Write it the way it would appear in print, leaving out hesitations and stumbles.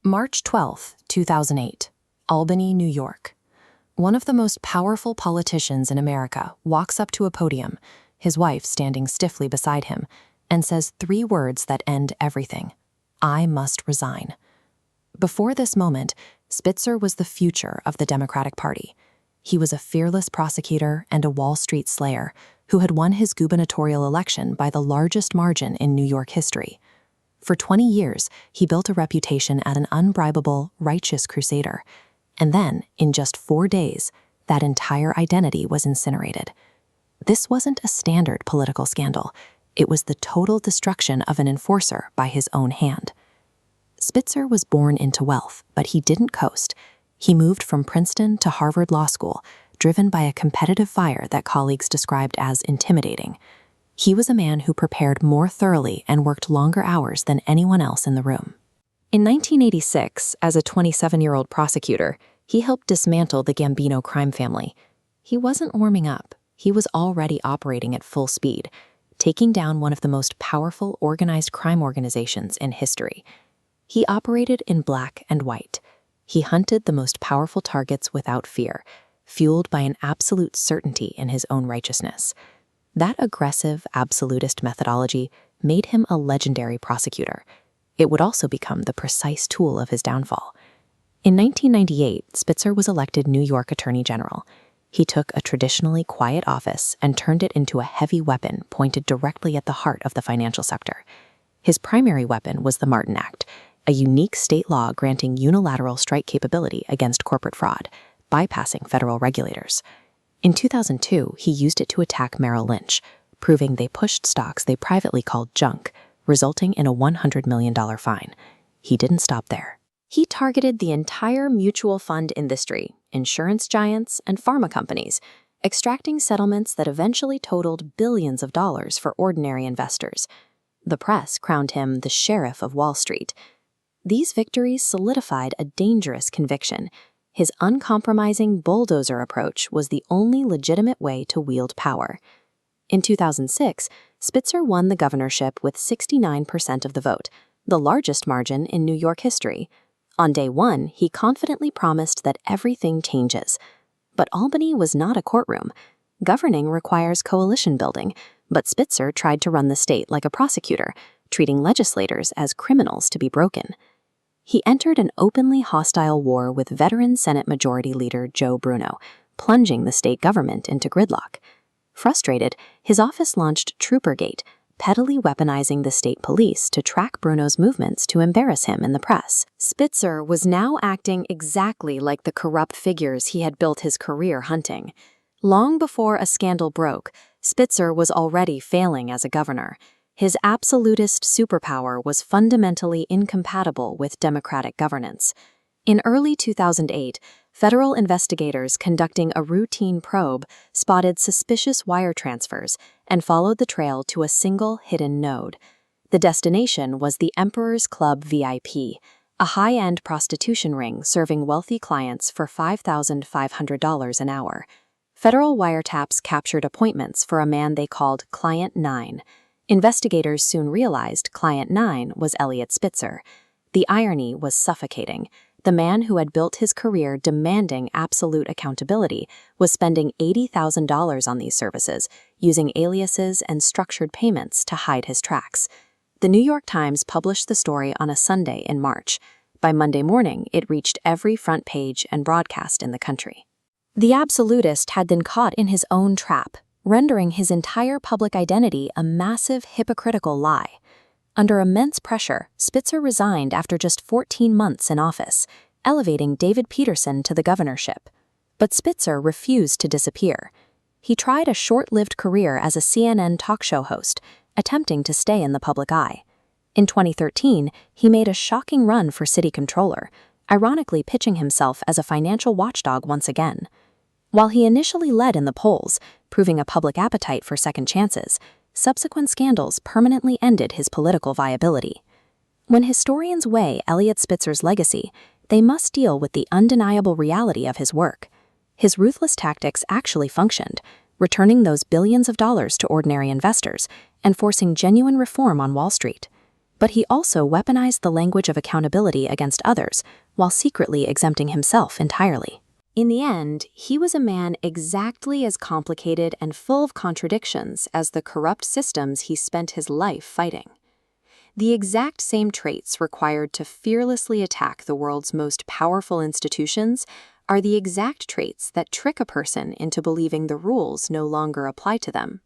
March 12, 2008, Albany, New York. One of the most powerful politicians in America walks up to a podium, his wife standing stiffly beside him, and says 3 words that end everything: "I must resign." Before this moment, Spitzer was the future of the Democratic Party. He was a fearless prosecutor and a Wall Street slayer who had won his gubernatorial election by the largest margin in New York history. For 20 years, he built a reputation as an unbribable, righteous crusader. And then, in just 4 days, that entire identity was incinerated. This wasn't a standard political scandal. It was the total destruction of an enforcer by his own hand. Spitzer was born into wealth, but he didn't coast. He moved from Princeton to Harvard Law School, driven by a competitive fire that colleagues described as intimidating. He was a man who prepared more thoroughly and worked longer hours than anyone else in the room. In 1986, as a 27-year-old prosecutor, he helped dismantle the Gambino crime family. He wasn't warming up. He was already operating at full speed, taking down one of the most powerful organized crime organizations in history. He operated in black and white. He hunted the most powerful targets without fear, fueled by an absolute certainty in his own righteousness. That aggressive, absolutist methodology made him a legendary prosecutor. It would also become the precise tool of his downfall. In 1998, Spitzer was elected New York Attorney General. He took a traditionally quiet office and turned it into a heavy weapon pointed directly at the heart of the financial sector. His primary weapon was the Martin Act, a unique state law granting unilateral strike capability against corporate fraud, bypassing federal regulators. In 2002, he used it to attack Merrill Lynch, proving they pushed stocks they privately called junk, resulting in a $100 million fine. He didn't stop there. He targeted the entire mutual fund industry, insurance giants, and pharma companies, extracting settlements that eventually totaled billions of dollars for ordinary investors. The press crowned him the Sheriff of Wall Street. These victories solidified a dangerous conviction. His uncompromising bulldozer approach was the only legitimate way to wield power. In 2006, Spitzer won the governorship with 69% of the vote, the largest margin in New York history. On day 1, he confidently promised that everything changes. But Albany was not a courtroom. Governing requires coalition building, but Spitzer tried to run the state like a prosecutor, treating legislators as criminals to be broken. He entered an openly hostile war with veteran Senate Majority Leader Joe Bruno, plunging the state government into gridlock. Frustrated, his office launched Troopergate, pettily weaponizing the state police to track Bruno's movements to embarrass him in the press. Spitzer was now acting exactly like the corrupt figures he had built his career hunting. Long before a scandal broke, Spitzer was already failing as a governor. His absolutist superpower was fundamentally incompatible with democratic governance. In early 2008, federal investigators conducting a routine probe spotted suspicious wire transfers and followed the trail to a single hidden node. The destination was the Emperor's Club VIP, a high-end prostitution ring serving wealthy clients for $5,500 an hour. Federal wiretaps captured appointments for a man they called Client 9. Investigators soon realized Client 9 was Eliot Spitzer. The irony was suffocating. The man who had built his career demanding absolute accountability was spending $80,000 on these services, using aliases and structured payments to hide his tracks. The New York Times published the story on a Sunday in March. By Monday morning, it reached every front page and broadcast in the country. The absolutist had been caught in his own trap, rendering his entire public identity a massive hypocritical lie. Under immense pressure, Spitzer resigned after just 14 months in office, elevating David Peterson to the governorship. But Spitzer refused to disappear. He tried a short-lived career as a CNN talk show host, attempting to stay in the public eye. In 2013, he made a shocking run for city comptroller, ironically pitching himself as a financial watchdog once again. While he initially led in the polls, proving a public appetite for second chances, subsequent scandals permanently ended his political viability. When historians weigh Eliot Spitzer's legacy, they must deal with the undeniable reality of his work. His ruthless tactics actually functioned, returning those billions of dollars to ordinary investors and forcing genuine reform on Wall Street. But he also weaponized the language of accountability against others, while secretly exempting himself entirely. In the end, he was a man exactly as complicated and full of contradictions as the corrupt systems he spent his life fighting. The exact same traits required to fearlessly attack the world's most powerful institutions are the exact traits that trick a person into believing the rules no longer apply to them.